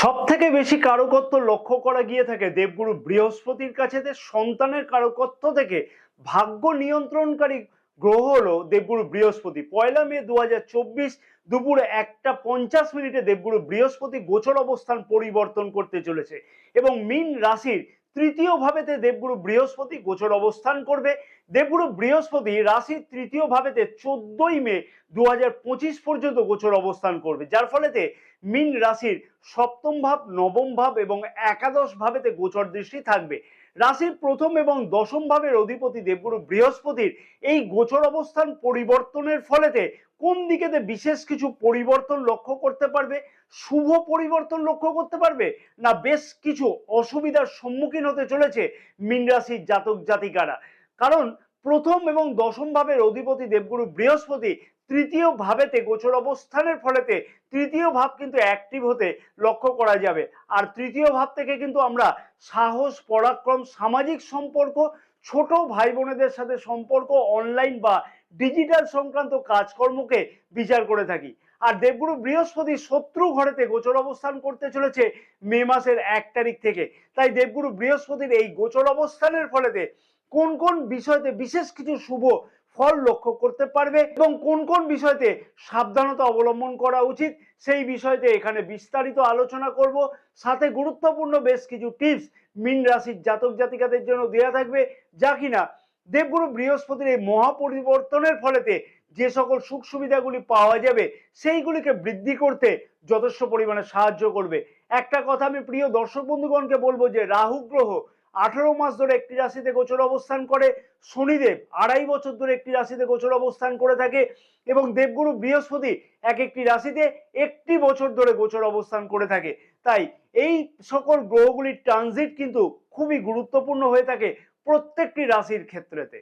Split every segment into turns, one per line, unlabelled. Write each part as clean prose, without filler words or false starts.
সবথেকে বেশি কারকত্ব লক্ষ্য করা গিয়ে থাকে দেবগুরু বৃহস্পতির কাছে। সন্তানের কারকত্ব থেকে ভাগ্য নিয়ন্ত্রণকারী গ্রহ হলো দেবগুরু বৃহস্পতি। 1 মে 2024 দুপুর 1:50 দেবগুরু বৃহস্পতি গোচর অবস্থান পরিবর্তন করতে চলেছে এবং মীন রাশির তৃতীয় ভাবেতে দেবগুরু বৃহস্পতি গোচর অবস্থান করবে। দেবগুরু বৃহস্পতি রাশির তৃতীয় ভাবেতে 14 মে 2025 পর্যন্ত গোচর অবস্থান করবে, যার ফলেতে মীন রাশির সপ্তম ভাব, নবম ভাব এবং একাদশ ভাবেতে গোচর দৃষ্টি থাকবে। রাশির প্রথম এবং দশম ভাবের অধিপতি দেবগুরু বৃহস্পতির এই গোচর অবস্থান পরিবর্তনের ফলেতে কোন দিকেতে বিশেষ কিছু পরিবর্তন লক্ষ্য করতে পারবে, শুভ পরিবর্তন লক্ষ্য করতে পারবে, না বেশ কিছু অসুবিধার সম্মুখীন হতে চলেছে মীন রাশির জাতক জাতিকারা। কারণ প্রথম এবং দশম ভাবের অধিপতি দেবগুরু বৃহস্পতি তৃতীয় ভাবেতে গোচর অবস্থানের ফলেতে তৃতীয় ভাব কিন্তু অ্যাক্টিভ হতে লক্ষ্য করা যাবে। আর তৃতীয় ভাব থেকে কিন্তু আমরা সাহস, পরাক্রম, সামাজিক সম্পর্ক, ছোট ভাই বোনেদের সাথে সম্পর্ক, অনলাইন বা ডিজিটাল সংক্রান্ত কাজকর্মকে বিচার করে থাকি। আর দেবগুরু বৃহস্পতি শত্রু ঘরেতে গোচর অবস্থান করতে চলেছে মে মাসের 1 তারিখ থেকে। তাই দেবগুরু বৃহস্পতির এই গোচর অবস্থানের ফলেতে কোন কোন বিষয়তে বিশেষ কিছু শুভ ফল লক্ষ্য করতে পারবে এবং কোন কোন বিষয়তে সাবধানতা অবলম্বন করা উচিত, সেই বিষয়তে এখানে বিস্তারিত আলোচনা করব। সাথে গুরুত্বপূর্ণ বেশ কিছু টিপস মীন রাশির জাতক জাতিকাদের জন্য দেওয়া থাকবে, যা কিনা দেবগুরু বৃহস্পতির এই মহাপরিবর্তনের ফলেতে যে সকল সুখ সুবিধাগুলি পাওয়া যাবে সেইগুলিকে বৃদ্ধি করতে যথেষ্ট পরিমাণে সাহায্য করবে। একটা কথা আমি প্রিয় দর্শক বন্ধুগণকে বলবো যে রাহু গ্রহ 18 মাস ধরে একটি রাশিতে গোচর অবস্থান করে, শনিদেব 2.5 বছর ধরে একটি রাশিতে গোচর অবস্থান করে থাকে এবং দেবগুরু বৃহস্পতি একটি রাশিতে 1 বছর ধরে গোচর অবস্থান করে থাকে। তাই এই সকল গ্রহগুলির ট্রানজিট কিন্তু খুবই গুরুত্বপূর্ণ হয়ে থাকে প্রত্যেকটি রাশির ক্ষেত্রেতে।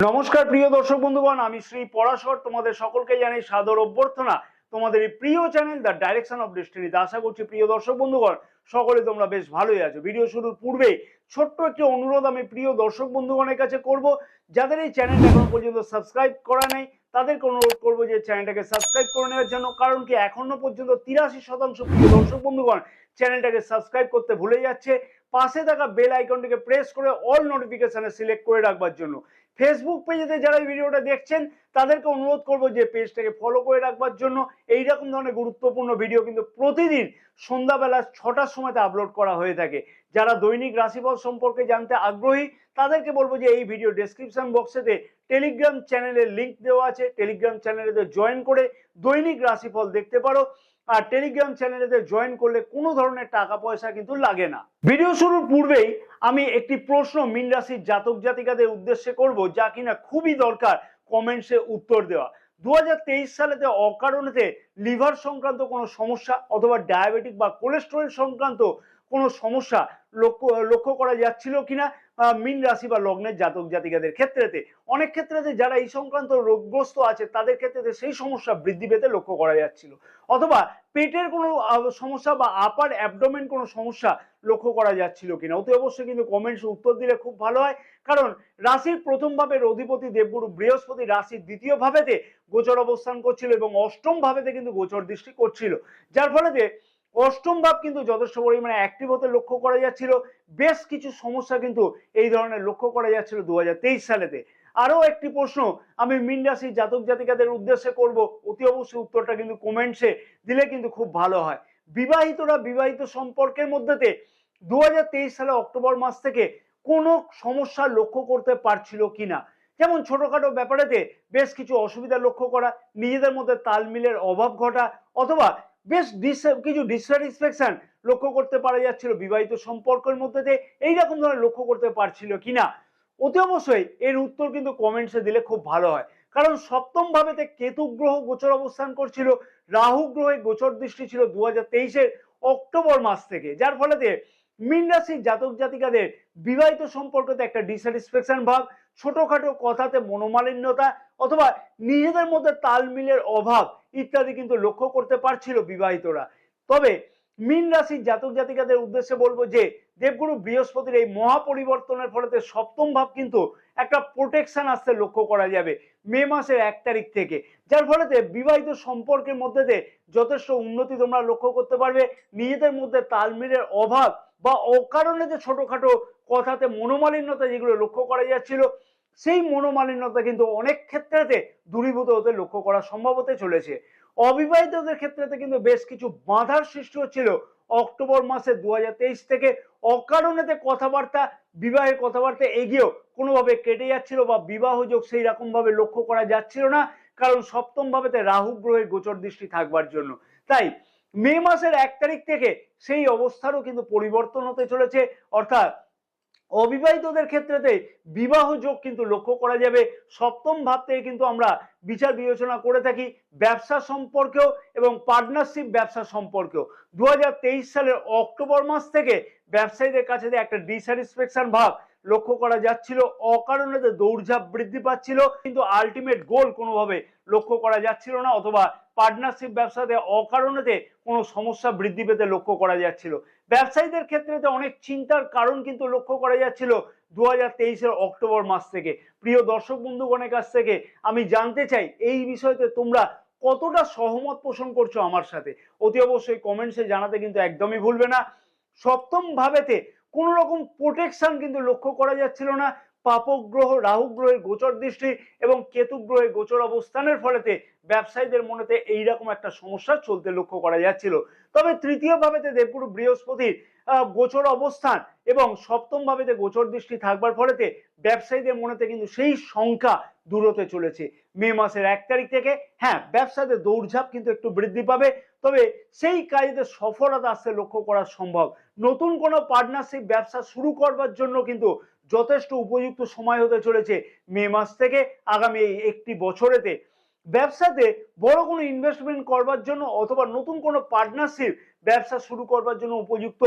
নমস্কার প্রিয় দর্শক বন্ধুগণ, আমি শ্রী পরাশর তোমাদের সকলকে জানাই সাদর অভ্যর্থনা তোমাদের এই প্রিয় চ্যানেল দ্য ডাইরেকশন অফ ডেস্টিনিতে। আশা করছি প্রিয় দর্শক বন্ধুগণ সকলে তোমরা বেশ ভালোই আছো। ভিডিও শুরুর পূর্বে ছোট্ট একটি অনুরোধ আমি প্রিয় দর্শক বন্ধুগণের কাছে করব, যাদের এই চ্যানেলটা এখনো পর্যন্ত সাবস্ক্রাইব করা নেই তাদেরকে অনুরোধ করবো যে চ্যানেলটাকে সাবস্ক্রাইব করে নেওয়ার জন্য। কারণ কি এখনো পর্যন্ত 83% প্রিয় দর্শক বন্ধুগণ চ্যানেলটাকে সাবস্ক্রাইব করতে ভুলে যাচ্ছে। পাশে থাকা বেল আইকনটিকে প্রেস করে অল নোটিফিকেশনে সিলেক্ট করে রাখবার জন্য। ফেসবুক পেজেতে যারা এই ভিডিওটা দেখছেন তাদেরকে অনুরোধ করবো যে পেজটাকে ফলো করে রাখবার জন্য। এইরকম ধরনের গুরুত্বপূর্ণ ভিডিও কিন্তু প্রতিদিন সন্ধ্যাবেলা 6টার সময়তে আপলোড করা হয়ে থাকে। যারা দৈনিক রাশিফল সম্পর্কে জানতে আগ্রহী তাদেরকে বলবো যে এই ভিডিও ডেসক্রিপশন বক্সেতে টেলিগ্রাম চ্যানেলের লিঙ্ক দেওয়া আছে, টেলিগ্রাম চ্যানেলেতে জয়েন করে দৈনিক রাশিফল দেখতে পারো। আর টেলিগ্রাম চ্যানেলেতে জয়েন করলে কোনো ধরনের টাকা পয়সা কিন্তু লাগে না। ভিডিও শুরুর পূর্বেই আমি একটি প্রশ্ন মীন রাশির জাতক জাতিকাদের উদ্দেশ্যে করব, যা কিনা খুবই দরকার কমেন্টসে উত্তর দেওয়া। 2023 সালেতে অকারণেতে লিভার সংক্রান্ত কোনো সমস্যা অথবা ডায়াবেটিক বা কোলেস্টেরল সংক্রান্ত কোনো সমস্যা লক্ষ্য করা যাচ্ছিল কিনা মীন রাশি বা লগ্নের জাতক জাতিকাদের ক্ষেত্রেতে। অনেক ক্ষেত্রেতে যারা এই সংক্রান্ত রোগগ্রস্ত আছে তাদের ক্ষেত্রে সেই সমস্যা বৃদ্ধি পেতে লক্ষ্য করা যাচ্ছিল, অথবা পেটের কোনো সমস্যা বা আপার অ্যাবডোমেন কোনো সমস্যা লক্ষ্য করা যাচ্ছিল কিনা। অতি অবশ্যই কিন্তু কমেন্টসে উত্তর দিলে খুব ভালো হয়। কারণ রাশির প্রথম ভাবের অধিপতি দেবগুরু বৃহস্পতি রাশির দ্বিতীয় ভাবেতে গোচর অবস্থান করছিল এবং অষ্টম ভাবেতে কিন্তু গোচর দৃষ্টি করছিল, যার ফলে অষ্টম ভাব কিন্তু যথেষ্ট পরিমাণে অ্যাক্টিভ হতে লক্ষ্য করা যাচ্ছিল। বেশ কিছু সমস্যা কিন্তু এই ধরনের লক্ষ্য করা যাচ্ছিল 2023 সালেতে। আরো একটি প্রশ্ন আমি মীন রাশির জাতক জাতিকাদের উদ্দেশ্যে করব, অতি অবশ্যই উত্তরটা কিন্তু কমেন্টসে দিলে কিন্তু খুব ভালো হয়। বিবাহিতরা বিবাহিত সম্পর্কের মধ্যেতে 2023 সালে অক্টোবর মাস থেকে কোনো সমস্যা লক্ষ্য করতে পারছিল কিনা। যেমন ছোটখাটো ব্যাপারেতে বেশ কিছু অসুবিধা লক্ষ্য করা, নিজেদের মধ্যে তালমিলের অভাব ঘটা, অথবা বেশ কিছু ডিসস্যাটিসফ্যাকশন লক্ষ্য করতে পারা যাচ্ছিল বিবাহিত সম্পর্কের মধ্যে, এইরকম ধরনের লক্ষ্য করতে পারছিল কিনা। অতি অবশ্যই এর উত্তর কিন্তু কমেন্টসে দিলে খুব ভালো হয়। কারণ সপ্তম ভাবেতে কেতু গ্রহ গোচর অবস্থান করছিল, রাহু গ্রহে গোচর দৃষ্টি ছিল 2023-এর অক্টোবর মাস থেকে, যার ফলে মীন রাশির জাতক জাতিকাদের বিবাহিত সম্পর্কতে একটা ডিসস্যাটিসফ্যাকশন ভাব, ছোটখাটো কথাতে মনোমালিন্যতা অথবা নিজেদের মধ্যে তাল মিলের অভাব ইত্যাদি কিন্তু লক্ষ্য করতে পারছিল বিবাহিতরা। তবে মীন রাশির জাতক জাতিকাদের উদ্দেশ্যে বলবো যে দেবগুরু বৃহস্পতির এই মহা পরিবর্তনের ফলে সপ্তম ভাব কিন্তু একটা প্রোটেকশন আসতে লক্ষ্য করা যাবে মে মাসের 1 তারিখ থেকে, যার ফলে বিবাহিত সম্পর্কের মধ্যে যথেষ্ট উন্নতি তোমরা লক্ষ্য করতে পারবে। নিজেদের মধ্যে তালমিলের অভাব বা অকারণে যে ছোটখাটো কথাতে মনোমালিন্যতা যেগুলো লক্ষ্য করা যাচ্ছিল, সেই মনোমালিন্যতা কিন্তু অনেক ক্ষেত্রেতে দূরীভূত হতে লক্ষ্য করা সম্ভব হতে চলেছে। অবিবাহিতদের ক্ষেত্রে কিন্তু বেশ কিছু বাধার সৃষ্টি হচ্ছিল অক্টোবর মাসে 2023 থেকে, অকারণেতে কথাবার্তা, বিবাহের কথাবার্তা এগিয়েও কোনোভাবে কেটে যাচ্ছিল বা বিবাহ যোগ সেই রকম ভাবে লক্ষ্য করা যাচ্ছিল না, কারণ সপ্তম ভাবেতে রাহু গ্রহের গোচর দৃষ্টি থাকবার জন্য। তাই মে মাসের 1 তারিখ থেকে সেই অবস্থারও কিন্তু পরিবর্তন হতে চলেছে, অর্থাৎ অবিবাহিতদের ক্ষেত্রে বিবাহ যোগ কিন্তু লক্ষ্য করা যাবে। সপ্তম ভাব থেকে কিন্তু আমরা বিচার বিবেচনা করে থাকি ব্যবসা সম্পর্কেও এবং পার্টনারশিপ ব্যবসা সম্পর্কেও। 2023 সালের অক্টোবর মাস থেকে ব্যবসায়ীদের কাছে একটা ডিস্যাটিসফ্যাকশন ভাব লক্ষ্য করা যাচ্ছিল, অকারণে দৌড়ঝাঁপ বৃদ্ধি পাচ্ছিল, কিন্তু আলটিমেট গোল কোনোভাবে লক্ষ্য করা যাচ্ছিল না, অথবা পার্টনারশিপ ব্যবসাতে অকারণেতে কোনো সমস্যা বৃদ্ধি পেতে লক্ষ্য করা যাচ্ছিল। ব্যবসায়ীদের ক্ষেত্রে অনেক চিন্তার কারণ কিন্তু লক্ষ্য করা যাচ্ছিল 2023 অক্টোবর মাস থেকে। প্রিয় দর্শক বন্ধুগণের কাছ থেকে আমি জানতে চাই এই বিষয়তে তোমরা কতটা সহমত পোষণ করছো আমার সাথে, অতি অবশ্যই কমেন্টসে জানাতে কিন্তু একদমই ভুলবে না। সপ্তম ভাবেতে কোন রকম প্রোটেকশন কিন্তু লক্ষ্য করা যাচ্ছিল না। পাপক গ্রহ রাহু গ্রহের গোচর দৃষ্টি এবং কেতু গ্রহের গোচর অবস্থানের ফলেতে ব্যবসায়ীদের মনেতে এইরকম একটা সমস্যা চলতে লক্ষ্য করা যাচ্ছিল। তবে তৃতীয় ভাবেতে দেবগুরু বৃহস্পতির গোচর অবস্থান এবং সপ্তম ভাবেতে গোচর দৃষ্টি থাকবার ফলেতে ব্যবসায়ীদের মনেতে কিন্তু সেই সংখ্যা দূর হতে চলেছে মে মাসের 1 তারিখ থেকে। হ্যাঁ, ব্যবসাতে দৌড়ঝাঁপ কিন্তু একটু বৃদ্ধি পাবে, তবে সেই কাজে সফলতা আসতে লক্ষ্য করা সম্ভব। নতুন কোনো পার্টনারশিপ ব্যবসা শুরু করবার জন্য কিন্তু যথেষ্ট উপযুক্ত সময় হতে চলেছে মে মাস থেকে আগামী এই একটি বছরেতে। ব্যবসাতে বড় কোনো ইনভেস্টমেন্ট করবার জন্য অথবা নতুন কোনো পার্টনারশিপ ব্যবসা শুরু করবার জন্য উপযুক্ত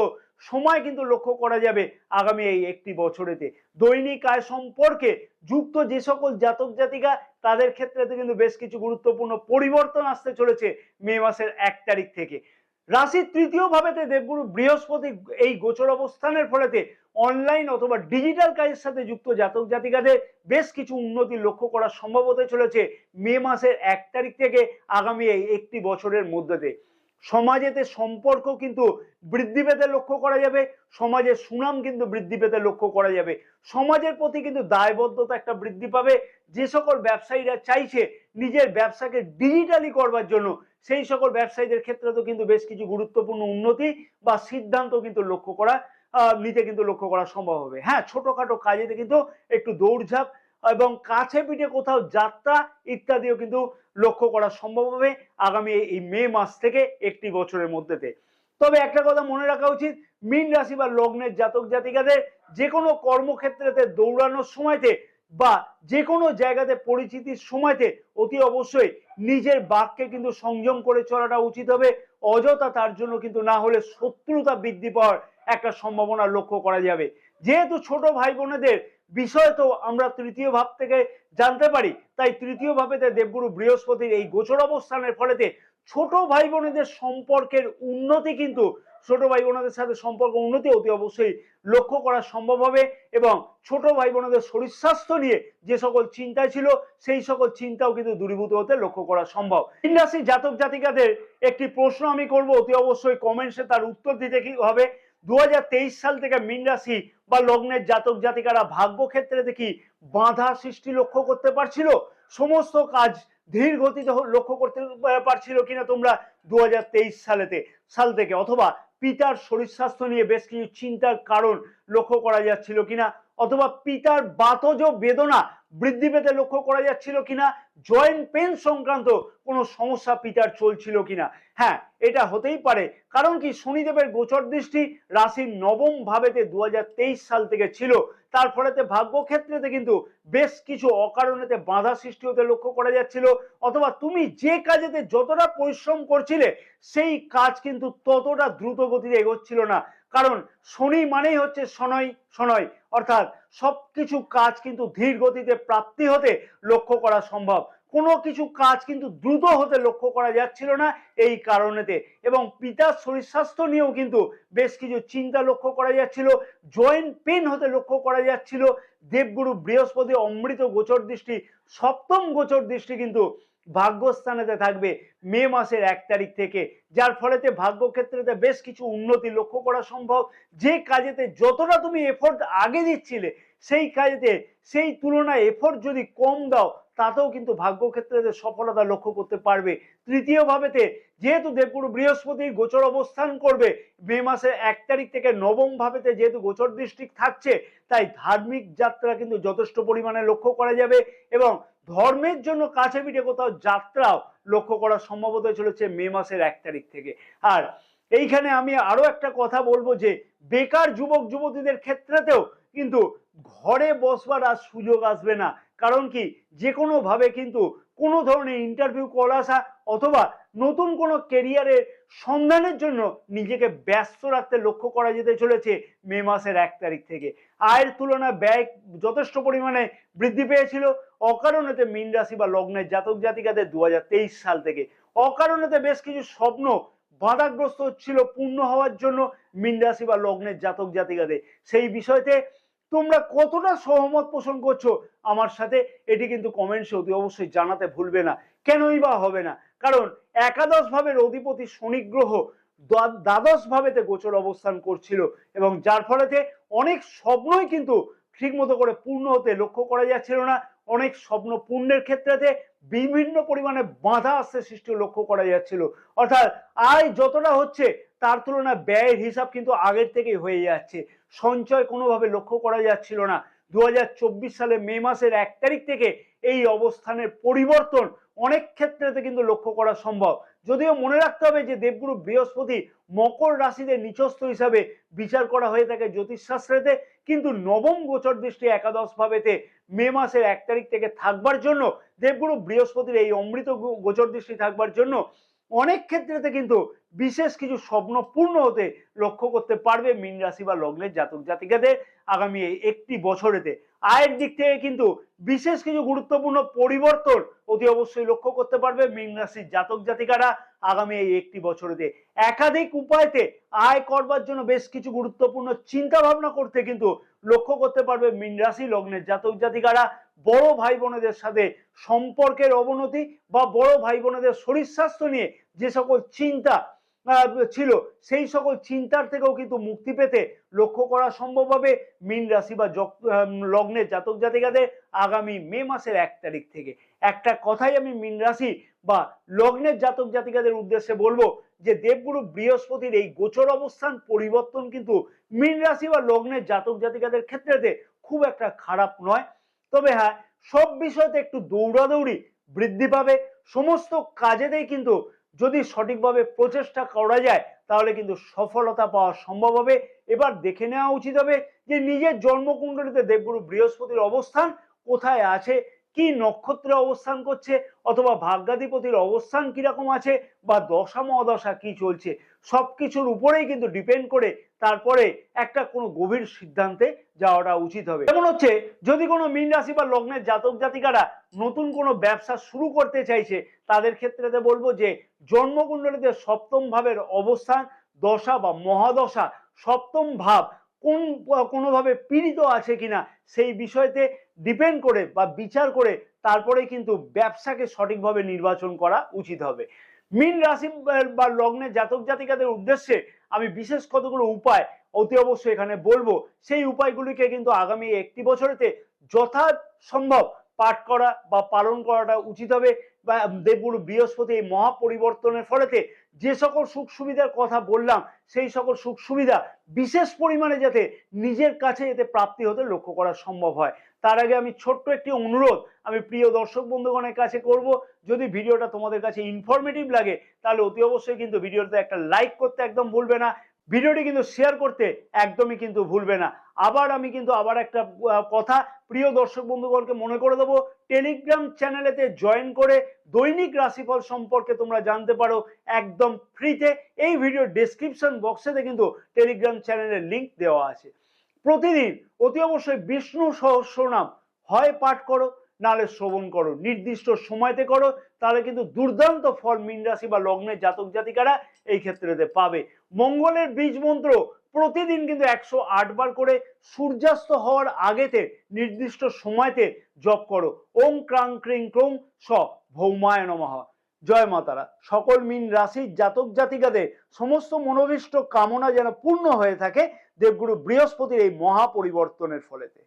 সময় কিন্তু লক্ষ্য করা যাবে আগামী এই একটি বছরেতে। দৈনিক আয় সম্পর্কে যুক্ত যে সকল জাতক জাতিকা তাদের ক্ষেত্রে কিন্তু বেশ কিছু গুরুত্বপূর্ণ পরিবর্তন আসতে চলেছে মে মাসের 1 তারিখ থেকে। রাশির তৃতীয় ভাবেতে দেবগুরু বৃহস্পতি এই গোচর অবস্থানের ফলেতে অনলাইন অথবা ডিজিটাল কাজের সাথে যুক্ত জাতক জাতিকাদের বেশ কিছু উন্নতি লক্ষ্য করা সম্ভব হতে চলেছে মে মাসের 1 তারিখ থেকে আগামী এই একটি বছরের মধ্যে। সমাজেতে সম্পর্ক কিন্তু বৃদ্ধি পেতে লক্ষ্য করা যাবে, সমাজের সুনাম কিন্তু বৃদ্ধি পেতে লক্ষ্য করা যাবে, সমাজের প্রতি কিন্তু দায়বদ্ধতা একটা বৃদ্ধি পাবে। যে সকল ব্যবসায়ীরা চাইছে নিজের ব্যবসাকে ডিজিটালি করবার জন্য সেই সকল ব্যবসায়ীদের ক্ষেত্রে তো কিন্তু বেশ কিছু গুরুত্বপূর্ণ উন্নতি বা সিদ্ধান্ত কিন্তু নিতে কিন্তু লক্ষ্য করা সম্ভব হবে। হ্যাঁ, ছোটখাটো কাজেতে কিন্তু একটু দৌড়ঝাঁপ এবং কাছে পিঠে কোথাও যাত্রা ইত্যাদিও কিন্তু লক্ষ্য করা সম্ভব হবে আগামী এই মে মাস থেকে একটি বছরের মধ্যেতে। তবে একটা কথা মনে রাখা উচিত, মীন রাশি বা লগ্নের জাতক জাতিকাদের যে কোনো কর্মক্ষেত্রেতে দৌড়ানোর সময়তে বা যে কোনো জায়গাতে পরিচিতির সময়তে অতি অবশ্যই নিজের বাক্যে কিন্তু সংযম করে চলাটা উচিত হবে। অযথা তার জন্য কিন্তু না হলে শত্রুতা বৃদ্ধি পাওয়ার একটা সম্ভাবনা লক্ষ্য করা যাবে। যেহেতু ছোট ভাই বোনেদের বিষয় তো আমরা তৃতীয় ভাব থেকে জানতে পারি, তাই তৃতীয় ভাবেতে দেবগুরু বৃহস্পতির এই গোচর অবস্থানের ফলেতে ছোট ভাই বোনেদের সম্পর্কের উন্নতি কিন্তু ছোট ভাই বোনদের সাথে সম্পর্ক উন্নতি অতি অবশ্যই লক্ষ্য করা সম্ভব হবে, এবং ছোট ভাই বোনদের শরীর স্বাস্থ্য নিয়ে যে সকল চিন্তা ছিল সেই সকল চিন্তাও কিন্তু দূরীভূত হতে লক্ষ্য করা সম্ভব। মীন রাশি জাতক জাতিকাদের একটি প্রশ্ন আমি করব, অতি অবশ্যই কমেন্টসে তার উত্তর দিতে কি হবে। 2023 সাল থেকে মীন রাশি বা লগ্নের জাতক জাতিকারা ভাগ্য ক্ষেত্রে দেখি বাধা সৃষ্টি লক্ষ্য করতে পারছিল, সমস্ত কাজ ধীর গতিতে লক্ষ্য করতে পারছিল কিনা তোমরা 2023 সাল থেকে, অথবা পিতার শরীর স্বাস্থ্য নিয়ে বেশ কিছু চিন্তার কারণ লক্ষ্য করা যাচ্ছিল কিনা, অথবা পিতার বাতজ বেদনা বৃদ্ধি পেতে লক্ষ্য করা যাচ্ছিল কিনা, জয়েন্ট পেন সংক্রান্ত কোনো সমস্যা পিতার চলছিল কিনা। হ্যাঁ, এটা হতেই পারে, কারণ কি শনিদেবের গোচর দৃষ্টি রাশির নবম ভাবেতে 2023 সাল থেকে ছিল, তার ফলেতে ভাগ্য ক্ষেত্রেতে কিন্তু বেশ কিছু অকারণেতে বাধা সৃষ্টি হতে লক্ষ্য করা যাচ্ছিল, অথবা তুমি যে কাজেতে যতটা পরিশ্রম করছিলে সেই কাজ কিন্তু ততটা দ্রুত গতিতে এগোচ্ছিল না, কারণ শনি মানেই হচ্ছে শনয় শনয়, অর্থাৎ সবকিছু কাজ কিন্তু ধীর গতিতে প্রাপ্তি হতে লক্ষ্য করা সম্ভব। কোনো কিছু কাজ কিন্তু দ্রুত হতে লক্ষ্য করা যাচ্ছিল না এই কারণেতে, এবং পিতার শরীর স্বাস্থ্য নিয়েও কিন্তু বেশ কিছু চিন্তা লক্ষ্য করা যাচ্ছিল, জয়েন্ট পেন হতে লক্ষ্য করা যাচ্ছিল। দেবগুরু বৃহস্পতি অমৃত গোচর দৃষ্টি, সপ্তম গোচর দৃষ্টি কিন্তু ভাগ্যস্থানেতে থাকবে মে মাসের 1 তারিখ থেকে, যার ফলেতে ভাগ্যক্ষেত্রেতে বেশ কিছু উন্নতি লক্ষ্য করা সম্ভব। যে কাজেতে যতটা তুমি এফোর্ট আগে দিচ্ছিলে সেই কাজেতে সেই তুলনায় এফোর্ট যদি কম দাও তাতেও কিন্তু ভাগ্যক্ষেত্রে সফলতা লক্ষ্য করতে পারবে। তৃতীয় ভাবেতে যেহেতু দেবগুরু বৃহস্পতির গোচর অবস্থান করবে মে মাসের 1 তারিখ থেকে, নবম ভাবেতে যেহেতু গোচর দৃষ্টি থাকছে, তাই ধার্মিক যাত্রা কিন্তু যথেষ্ট পরিমাণে লক্ষ্য করা যাবে, এবং ধর্মের জন্য কাছে পিঠে কোথাও যাত্রাও লক্ষ্য করা সম্ভব হতে চলেছে মে মাসের 1 তারিখ থেকে। আর এইখানে আমি আরো একটা কথা বলবো যে বেকার যুবক যুবতীদের ক্ষেত্রেতেও কিন্তু ঘরে বসবার আর সুযোগ আসবে না। কারণ কি, যে কোনো ভাবে কিন্তু কোনো ধরনের ইন্টারভিউ কল আসা অথবা নতুন কোনো কেরিয়ারের সন্ধানের জন্য নিজেকে ব্যস্ত রাখতে লক্ষ্য করা যেতে চলেছে মে মাসের 1 তারিখ থেকে। আয়ের তুলনায় ব্যয় যথেষ্ট পরিমাণে বৃদ্ধি পেয়েছিল অকারণেতে মীন রাশি বা লগ্নের জাতক জাতিকাদের 2023 সাল থেকে। অকারণেতে বেশ কিছু স্বপ্ন বাধাগ্রস্ত হচ্ছিল পূর্ণ হওয়ার জন্য মীন রাশি বা লগ্নের জাতক জাতিকাদের। সেই বিষয়তে তোমরা কতটা সহমত পোষণ করছো আমার সাথে, এটি কিন্তু কমেন্টসে অতি অবশ্যই জানাতে ভুলবে না। কেনই বা হবে না? কারণ একাদশ ভাবের অধিপতি শনি গ্রহ দ্বাদশ ভাবেতে গোচর অবস্থান করছিল, এবং যার ফলেতে অনেক স্বপ্নই কিন্তু ঠিক মতো করে পূর্ণ হতে লক্ষ্য করা যাচ্ছিল না। অনেক স্বপ্ন পূর্ণের ক্ষেত্রেতে বিভিন্ন পরিমাণে বাধা আসতে সৃষ্টি লক্ষ্য করা যাচ্ছিল। অর্থাৎ আয় যতটা হচ্ছে তার তুলনায় ব্যয়ের হিসাব কিন্তু আগের থেকেই হয়ে যাচ্ছে, সঞ্চয় কোনোভাবে লক্ষ্য করা যাচ্ছিল না। 2024 সালে মে মাসের 1 তারিখ থেকে এই অবস্থানের পরিবর্তন অনেক ক্ষেত্রেতে কিন্তু লক্ষ্য করা সম্ভব। যদিও মনে রাখতে হবে যে দেবগুরু বৃহস্পতি মকর রাশিতে নিচস্থ হিসাবে বিচার করা হয়ে থাকে জ্যোতিষশাস্ত্রেতে, কিন্তু নবম গোচর দৃষ্টি একাদশ ভাবেতে মে মাসের 1 তারিখ থেকে থাকবার জন্য, দেবগুরু বৃহস্পতির এই অমৃত গোচর দৃষ্টি থাকবার জন্য অনেক ক্ষেত্রেতে কিন্তু বিশেষ কিছু স্বপ্ন পূর্ণ হতে লক্ষ্য করতে পারবে মীন রাশি বা লগ্নের জাতক জাতিকাদের আগামী একটি বছরেতে। আয়ের দিক থেকে কিন্তু বিশেষ কিছু গুরুত্বপূর্ণ পরিবর্তন অতি অবশ্যই লক্ষ্য করতে পারবে মীন রাশির জাতক জাতিকারা আগামী এই একটি বছরেতে। একাধিক উপায়তে আয় করবার জন্য বেশ কিছু গুরুত্বপূর্ণ চিন্তা ভাবনা করতে কিন্তু লক্ষ্য করতে পারবে মীন রাশি লগ্নের জাতক জাতিকারা। বড় ভাই বোনেদের সাথে সম্পর্কের অবনতি বা বড় ভাই বোনেদের শরীর স্বাস্থ্য নিয়ে যে সকল চিন্তা ছিল সেই সকল চিন্তার থেকেও কিন্তু মুক্তি পেতে লক্ষ্য করা সম্ভব হবে মীন রাশি বা লগ্নের জাতক জাতিকাদের আগামী মে মাসের 1 তারিখ থেকে। একটা কথাই আমি মীন রাশি বা লগ্নের জাতক জাতিকাদের উদ্দেশ্যে বলবো যে দেবগুরু বৃহস্পতির এই গোচর অবস্থান পরিবর্তন কিন্তু মীন রাশি বা লগ্নের জাতক জাতিকাদের ক্ষেত্রে খুব একটা খারাপ নয়। তবে হ্যাঁ, সব বিষয়তে একটু দৌড়াদৌড়ি বৃদ্ধি পাবে। সমস্ত কাজেতেই কিন্তু যদি সঠিকভাবে প্রচেষ্টা করা যায় তাহলে কিন্তু সফলতা পাওয়া সম্ভব হবে। এবার দেখে নেওয়া উচিত হবে যে নিজের জন্মকুণ্ডলিতে দেবগুরু বৃহস্পতির অবস্থান কোথায় আছে, কি নক্ষত্রে অবস্থান করছে, অথবা ভাগ্যাধিপতির অবস্থান কিরকম আছে, বা দশা মহাদশা কি চলছে, সবকিছুর উপরেই কিন্তু ডিপেন্ড করে তারপরে একটা কোনো গভীর সিদ্ধান্তে যাওয়াটা উচিত হবে। যেমন হচ্ছে, যদি কোনো মীন রাশি বা লগ্নের জাতক জাতিকারা নতুন কোনো ব্যবসা শুরু করতে চাইছে তাদের ক্ষেত্রে বলবো যে জন্মকুণ্ডলিতে সপ্তম ভাবের অবস্থান, দশা বা মহাদশা, সপ্তম ভাব কোনোভাবে পীড়িত আছে কিনা সেই বিষয়তে ডিপেন্ড করে বা বিচার করে তারপরে কিন্তু ব্যবসাকে সঠিকভাবে নির্বাচন করা উচিত হবে। মীন রাশি বা লগ্নের জাতক জাতিকাদের উদ্দেশ্যে আমি বিশেষ কতগুলো উপায় অতি অবশ্যই এখানে বলবো। সেই উপায়গুলিকে কিন্তু আগামী একটি বছরেতে যথাসম্ভব পাঠ করা বা পালন করাটা উচিত হবে। বা দেবগুরু বৃহস্পতি এই মহা পরিবর্তনের ফলেতে যে সকল সুখ সুবিধার কথা বললাম সেই সকল সুখ সুবিধা বিশেষ পরিমাণে যাতে নিজের কাছে এতে প্রাপ্তি হতে লক্ষ্য করা সম্ভব হয়। তার আগে আমি ছোট্ট একটি অনুরোধ আমি প্রিয় দর্শক বন্ধুগণের কাছে করব, যদি ভিডিওটা তোমাদের কাছে ইনফরমেটিভ লাগে তাহলে অতি অবশ্যই কিন্তু ভিডিওতে একটা লাইক করতে একদম ভুলবে না, ভিডিওটি কিন্তু শেয়ার করতে একদমই কিন্তু ভুলবে না। আবার একটা কথা প্রিয় দর্শক বন্ধুগণকে মনে করে দেবো, টেলিগ্রাম চ্যানেলেতে জয়েন করে দৈনিক রাশিফল সম্পর্কে তোমরা জানতে পারো একদম ফ্রিতে। এই ভিডিও ডেসক্রিপশন বক্সেতে কিন্তু টেলিগ্রাম চ্যানেলের লিংক দেওয়া আছে। প্রতিদিন অতি অবশ্যই বিষ্ণু সহস্রনাম হয় পাঠ করো, নাহলে শ্রবণ করো, নির্দিষ্ট সময়তে করো, তাহলে কিন্তু দুর্দান্ত ফল মীন রাশি বা লগ্নের জাতক জাতিকারা এই ক্ষেত্রেতে পাবে। মঙ্গলের বীজ মন্ত্র প্রতিদিন কিন্তু 108 বার করে সূর্যাস্ত হওয়ার আগেতে নির্দিষ্ট সময়তে জপ করো। ওং ক্রাং ক্রিং ক্রোং স ভৌমায় নমঃ। জয় মাতারা। সকল মীন রাশির জাতক জাতিকাদের সমস্ত মনোভীষ্ট কামনা যেন পূর্ণ হয়ে থাকে দেবগুরু বৃহস্পতির এই মহা পরিবর্তনের ফলেতে।